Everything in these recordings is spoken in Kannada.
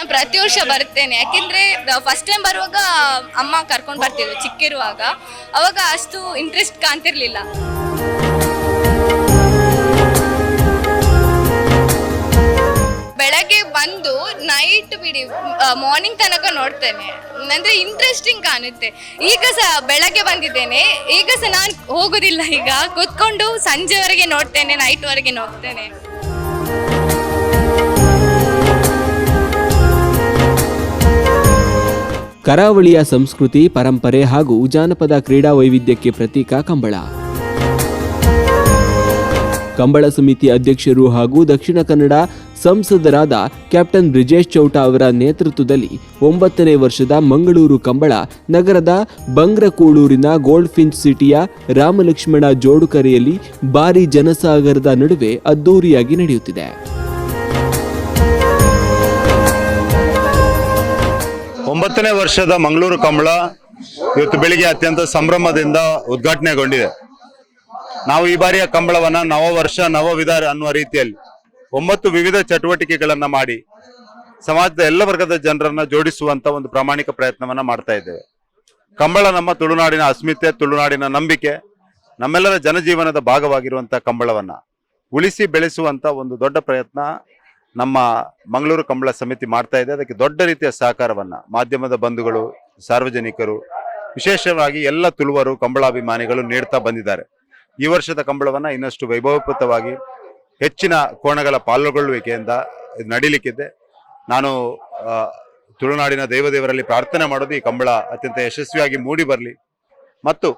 ನಾನು ಪ್ರತಿ ವರ್ಷ ಬರ್ತೇನೆ. ಯಾಕೆಂದ್ರೆ ಫಸ್ಟ್ ಟೈಮ್ ಬರುವಾಗ ಅಮ್ಮ ಕರ್ಕೊಂಡು ಬರ್ತಿದ್ರು ಚಿಕ್ಕಿರುವಾಗ. ಅವಾಗ ಅಷ್ಟು ಇಂಟ್ರೆಸ್ಟ್ ಕಾಣ್ತಿರ್ಲಿಲ್ಲ. ಬೆಳಗ್ಗೆ ಬಂದು ನೈಟ್ ಬಿಡಿ ಮಾರ್ನಿಂಗ್ ತನಕ ನೋಡ್ತೇನೆ. ಅಂದ್ರೆ ಇಂಟ್ರೆಸ್ಟಿಂಗ್ ಕಾಣುತ್ತೆ. ಈಗ ಸಹ ಬೆಳಗ್ಗೆ ಬಂದಿದ್ದೇನೆ, ಈಗ ಸಹ ನಾನು ಹೋಗೋದಿಲ್ಲ. ಈಗ ಕೂತ್ಕೊಂಡು ಸಂಜೆವರೆಗೆ ನೋಡ್ತೇನೆ, ನೈಟ್ವರೆಗೆ ನೋಡ್ತೇನೆ. ಕರಾವಳಿಯ ಸಂಸ್ಕೃತಿ, ಪರಂಪರೆ ಹಾಗೂ ಜಾನಪದ ಕ್ರೀಡಾ ವೈವಿಧ್ಯಕ್ಕೆ ಪ್ರತೀಕ ಕಂಬಳ. ಕಂಬಳ ಸಮಿತಿ ಅಧ್ಯಕ್ಷರು ಹಾಗೂ ದಕ್ಷಿಣ ಕನ್ನಡ ಸಂಸದರಾದ ಕ್ಯಾಪ್ಟನ್ ಬ್ರಿಜೇಶ್ ಚೌಟ ಅವರ ನೇತೃತ್ವದಲ್ಲಿ 9ನೇ ವರ್ಷದ ಮಂಗಳೂರು ಕಂಬಳ ನಗರದ ಬಂಗ್ರಕೂಳೂರಿನ ಗೋಲ್ಡ್ ಫಿಂಚ್ ಸಿಟಿಯ ರಾಮಲಕ್ಷ್ಮಣ ಜೋಡುಕರೆಯಲ್ಲಿ ಭಾರೀ ಜನಸಾಗರದ ನಡುವೆ ಅದ್ದೂರಿಯಾಗಿ ನಡೆಯುತ್ತಿದೆ. 9ನೇ ವರ್ಷದ ಮಂಗಳೂರು ಕಂಬಳ ಇವತ್ತು ಬೆಳಿಗ್ಗೆ ಅತ್ಯಂತ ಸಂಭ್ರಮದಿಂದ ಉದ್ಘಾಟನೆಗೊಂಡಿದೆ. ನಾವು ಈ ಬಾರಿಯ ಕಂಬಳವನ್ನ ನವವರ್ಷ ನವವಿಧಾರ ಅನ್ನುವ ರೀತಿಯಲ್ಲಿ 9 ವಿವಿಧ ಚಟುವಟಿಕೆಗಳನ್ನ ಮಾಡಿ ಸಮಾಜದ ಎಲ್ಲ ವರ್ಗದ ಜನರನ್ನ ಜೋಡಿಸುವಂತ ಒಂದು ಪ್ರಾಮಾಣಿಕ ಪ್ರಯತ್ನವನ್ನ ಮಾಡ್ತಾ ಇದ್ದೇವೆ. ಕಂಬಳ ನಮ್ಮ ತುಳುನಾಡಿನ ಅಸ್ಮಿತೆ, ತುಳುನಾಡಿನ ನಂಬಿಕೆ, ನಮ್ಮೆಲ್ಲರ ಜನಜೀವನದ ಭಾಗವಾಗಿರುವಂತಹ ಕಂಬಳವನ್ನ ಉಳಿಸಿ ಬೆಳೆಸುವಂತ ಒಂದು ದೊಡ್ಡ ಪ್ರಯತ್ನ ನಮ್ಮ ಮಂಗಳೂರು ಕಂಬಳ ಸಮಿತಿ ಮಾಡ್ತಾ ಇದೆ. ಅದಕ್ಕೆ ದೊಡ್ಡ ರೀತಿಯ ಸಹಕಾರವನ್ನ ಮಾಧ್ಯಮದ ಬಂಧುಗಳು, ಸಾರ್ವಜನಿಕರು, ವಿಶೇಷವಾಗಿ ಎಲ್ಲ ತುಳುವರು ಕಂಬಳಾಭಿಮಾನಿಗಳು ನೀಡ್ತಾ ಬಂದಿದ್ದಾರೆ. ಈ ವರ್ಷದ ಕಂಬಳವನ್ನ ಇನ್ನಷ್ಟು ವೈಭವಪೂತವಾಗಿ ಹೆಚ್ಚಿನ ಕೋಣಗಳ ಪಾಲ್ಗೊಳ್ಳುವಿಕೆಯಿಂದ ನಡೀಲಿಕ್ಕಿದೆ. ನಾನು ತುಳುನಾಡಿನ ದೇವದೇವರಲ್ಲಿ ಪ್ರಾರ್ಥನೆ ಮಾಡೋದು ಈ ಕಂಬಳ ಅತ್ಯಂತ ಯಶಸ್ವಿಯಾಗಿ ಮೂಡಿ ಬರಲಿ ಮತ್ತು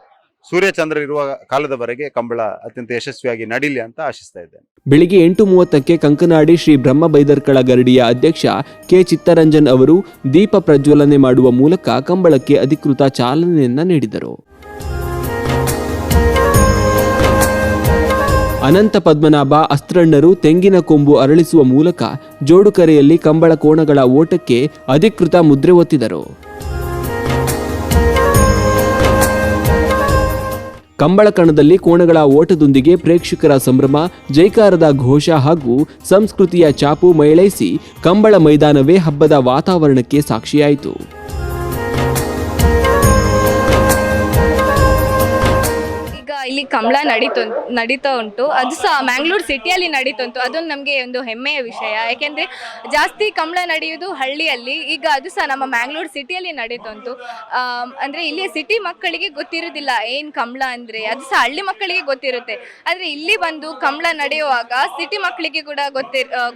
ಸೂರ್ಯಚಂದ್ರ ಇರುವ ಕಾಲದವರೆಗೆ ಕಂಬಳ ಅತ್ಯಂತ ಯಶಸ್ವಿಯಾಗಿ ನಡೀಲಿ ಅಂತ ಆಶಿಸ್ತಾ ಇದ್ದೇನೆ. ಬೆಳಿಗ್ಗೆ 8:30ಕ್ಕೆ ಕಂಕನಾಡಿ ಶ್ರೀ ಬ್ರಹ್ಮ ಬೈದರ್ಕಳ ಗರಡಿಯ ಅಧ್ಯಕ್ಷ ಕೆ ಚಿತ್ತರಂಜನ್ ಅವರು ದೀಪ ಪ್ರಜ್ವಲನೆ ಮಾಡುವ ಮೂಲಕ ಕಂಬಳಕ್ಕೆ ಅಧಿಕೃತ ಚಾಲನೆಯನ್ನ ನೀಡಿದರು. ಅನಂತ ಪದ್ಮನಾಭ ಅಸ್ತ್ರಣ್ಣರು ತೆಂಗಿನ ಕೊಂಬು ಅರಳಿಸುವ ಮೂಲಕ ಜೋಡುಕರೆಯಲ್ಲಿ ಕಂಬಳ ಕೋಣಗಳ ಓಟಕ್ಕೆ ಅಧಿಕೃತ ಮುದ್ರೆ ಒತ್ತಿದರು. ಕಂಬಳ ಕಣದಲ್ಲಿ ಕೋಣಗಳ ಓಟದೊಂದಿಗೆ ಪ್ರೇಕ್ಷಕರ ಸಂಭ್ರಮ, ಜೈಕಾರದ ಘೋಷ ಹಾಗೂ ಸಂಸ್ಕೃತಿಯ ಚಾಪು ಮೇಳೈಸಿ ಕಂಬಳ ಮೈದಾನವೇ ಹಬ್ಬದ ವಾತಾವರಣಕ್ಕೆ ಸಾಕ್ಷಿಯಾಯಿತು. ಇಲ್ಲಿ ಕಂಬಳ ನಡೀತಾ ಉಂಟು. ಅದು ಸಹ ಮ್ಯಾಂಗ್ಳೂರ್ ಸಿಟಿಯಲ್ಲಿ ನಡೀತುಂಟು. ಅದೊಂದು ನಮಗೆ ಒಂದು ಹೆಮ್ಮೆಯ ವಿಷಯ. ಯಾಕೆಂದರೆ ಜಾಸ್ತಿ ಕಂಬಳ ನಡೆಯುವುದು ಹಳ್ಳಿಯಲ್ಲಿ. ಈಗ ಅದು ಸಹ ನಮ್ಮ ಮ್ಯಾಂಗ್ಳೂರ್ ಸಿಟಿಯಲ್ಲಿ ನಡೀತುಂಟು. ಅಂದರೆ ಇಲ್ಲಿ ಸಿಟಿ ಮಕ್ಕಳಿಗೆ ಗೊತ್ತಿರೋದಿಲ್ಲ ಏನು ಕಂಬಳ ಅಂದರೆ. ಅದು ಸಹ ಹಳ್ಳಿ ಮಕ್ಕಳಿಗೆ ಗೊತ್ತಿರುತ್ತೆ. ಆದರೆ ಇಲ್ಲಿ ಬಂದು ಕಂಬಳ ನಡೆಯುವಾಗ ಸಿಟಿ ಮಕ್ಕಳಿಗೆ ಕೂಡ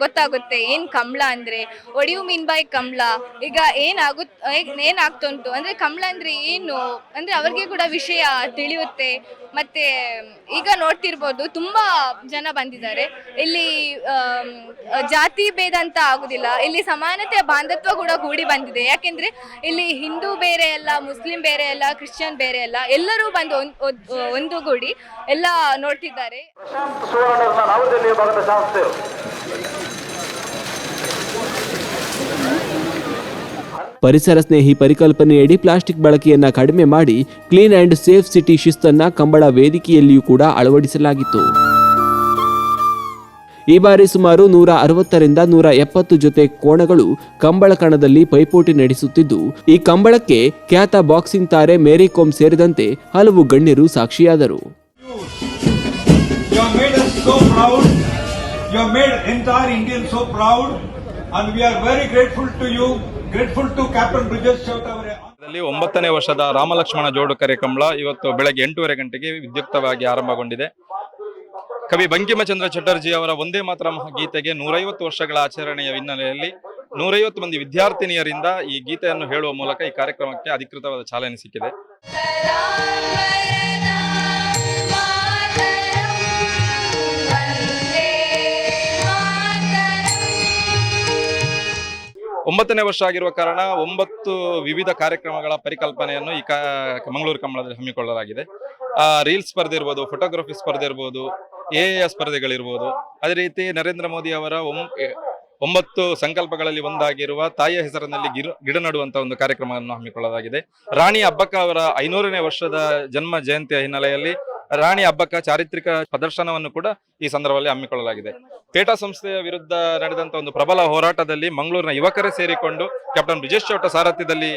ಗೊತ್ತಾಗುತ್ತೆ ಏನು ಕಂಬಳ ಅಂದರೆ. ಒಡಿಯು ಮೀನ್ ಬೈ ಕಂಬಳ. ಈಗ ಏನಾಗ್ತುಂಟು ಅಂದರೆ ಕಂಬಳ ಅಂದರೆ ಏನು ಅಂದರೆ ಅವ್ರಿಗೆ ಕೂಡ ವಿಷಯ ತಿಳಿಯುತ್ತೆ. ಮತ್ತೆ ಈಗ ನೋಡ್ತಿರ್ಬೋದು ತುಂಬ ಜನ ಬಂದಿದ್ದಾರೆ. ಇಲ್ಲಿ ಜಾತಿ ಭೇದ ಅಂತ ಆಗುದಿಲ್ಲ. ಇಲ್ಲಿ ಸಮಾನತೆಯ ಬಾಂಧವ್ಯ ಕೂಡ ಕೂಡಿ ಬಂದಿದೆ. ಯಾಕೆಂದ್ರೆ ಇಲ್ಲಿ ಹಿಂದೂ ಬೇರೆ ಅಲ್ಲ, ಮುಸ್ಲಿಂ ಬೇರೆ ಅಲ್ಲ, ಕ್ರಿಶ್ಚಿಯನ್ ಬೇರೆ ಅಲ್ಲ, ಎಲ್ಲರೂ ಬಂದು ಒಂದುಗೂಡಿ ಎಲ್ಲ ನೋಡ್ತಿದ್ದಾರೆ. ಪರಿಸರ ಸ್ನೇಹಿ ಪರಿಕಲ್ಪನೆಯಡಿ ಪ್ಲಾಸ್ಟಿಕ್ ಬಳಕೆಯನ್ನ ಕಡಿಮೆ ಮಾಡಿ ಕ್ಲೀನ್ ಅಂಡ್ ಸೇಫ್ ಸಿಟಿ ಶಿಸ್ತನ್ನ ಕಂಬಳ ವೇದಿಕೆಯಲ್ಲಿಯೂ ಕೂಡ ಅಳವಡಿಸಲಾಗಿತ್ತು. ಈ ಬಾರಿ ಸುಮಾರು 160ರಿಂದ 170 ಜೊತೆ ಕೋಣಗಳು ಕಂಬಳ ಕಣದಲ್ಲಿ ಪೈಪೋಟಿ ನಡೆಸುತ್ತಿದ್ದು, ಈ ಕಂಬಳಕ್ಕೆ ಖ್ಯಾತ ಬಾಕ್ಸಿಂಗ್ ತಾರೆ ಮೇರಿ ಕೋಮ್ ಸೇರಿದಂತೆ ಹಲವು ಗಣ್ಯರು ಸಾಕ್ಷಿಯಾದರು. Grateful to Captain Brijesh Chauta ಅವರೇ. 9ನೇ ವರ್ಷದ ರಾಮಲಕ್ಷ್ಮಣ ಜೋಡುಕರೆ ಕಂಬಳ ಇವತ್ತು ಬೆಳಗ್ಗೆ 8:30 ಗಂಟೆಗೆ ವಿದ್ಯುಕ್ತವಾಗಿ ಆರಂಭಗೊಂಡಿದೆ. ಕವಿ ಬಂಕಿಮಚಂದ್ರ ಚಟರ್ಜಿ ಅವರ ಒಂದೇ ಮಾತರಂ ಗೀತೆಗೆ 150 ವರ್ಷಗಳ ಆಚರಣೆಯ ಹಿನ್ನೆಲೆಯಲ್ಲಿ 150 ಮಂದಿ ವಿದ್ಯಾರ್ಥಿನಿಯರಿಂದ ಈ ಗೀತೆಯನ್ನು ಹೇಳುವ ಮೂಲಕ ಈ ಕಾರ್ಯಕ್ರಮಕ್ಕೆ ಅಧಿಕೃತವಾದ ಚಾಲನೆ ಸಿಕ್ಕಿದೆ. 9ನೇ ವರ್ಷ ಆಗಿರುವ ಕಾರಣ 9 ವಿವಿಧ ಕಾರ್ಯಕ್ರಮಗಳ ಪರಿಕಲ್ಪನೆಯನ್ನು ಈ ಮಂಗಳೂರು ಕಂಬಳದಲ್ಲಿ ಹಮ್ಮಿಕೊಳ್ಳಲಾಗಿದೆ. ರೀಲ್ಸ್ ಸ್ಪರ್ಧೆ ಇರ್ಬೋದು, ಫೋಟೋಗ್ರಫಿ ಸ್ಪರ್ಧೆ ಇರ್ಬೋದು, ಎಎ ಸ್ಪರ್ಧೆಗಳಿರ್ಬೋದು. ಅದೇ ರೀತಿ ನರೇಂದ್ರ ಮೋದಿ ಅವರ 9 ಸಂಕಲ್ಪಗಳಲ್ಲಿ ಒಂದಾಗಿರುವ ತಾಯಿಯ ಹೆಸರಿನಲ್ಲಿ ಗಿಡ ನೆಡುವಂತಹ ಒಂದು ಕಾರ್ಯಕ್ರಮವನ್ನು ಹಮ್ಮಿಕೊಳ್ಳಲಾಗಿದೆ. ರಾಣಿ ಅಬ್ಬಕ್ಕ ಅವರ 500ನೇ ವರ್ಷದ ಜನ್ಮ ಜಯಂತಿಯ ಹಿನ್ನೆಲೆಯಲ್ಲಿ ರಾಣಿ ಹಬ್ಬಕ್ಕ ಚಾರಿತ್ರಿಕ ಪ್ರದರ್ಶನವನ್ನು ಕೂಡ ಈ ಸಂದರ್ಭದಲ್ಲಿ ಹಮ್ಮಿಕೊಳ್ಳಲಾಗಿದೆ. ಪೇಟಾ ಸಂಸ್ಥೆಯ ವಿರುದ್ಧ ನಡೆದಂತ ಒಂದು ಪ್ರಬಲ ಹೋರಾಟದಲ್ಲಿ ಮಂಗಳೂರಿನ ಯುವಕರೇ ಸೇರಿಕೊಂಡು ಕ್ಯಾಪ್ಟನ್ ಬ್ರಿಜೇಶ್ ಚೌಟ ಸಾರಥ್ಯದಲ್ಲಿ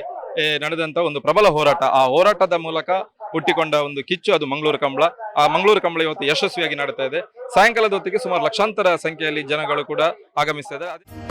ನಡೆದಂತ ಒಂದು ಪ್ರಬಲ ಹೋರಾಟ, ಆ ಹೋರಾಟದ ಮೂಲಕ ಹುಟ್ಟಿಕೊಂಡ ಒಂದು ಕಿಚ್ಚು ಅದು ಮಂಗಳೂರು ಕಂಬಳ. ಆ ಮಂಗಳೂರು ಕಂಬಳ ಇವತ್ತು ಯಶಸ್ವಿಯಾಗಿ ನಡೀತಾ ಇದೆ. ಸಾಯಂಕಾಲದ ಹೊತ್ತಿಗೆ ಸುಮಾರು ಲಕ್ಷಾಂತರ ಸಂಖ್ಯೆಯಲ್ಲಿ ಜನಗಳು ಕೂಡ ಆಗಮಿಸ್ತಾ ಇದ್ದಾರೆ.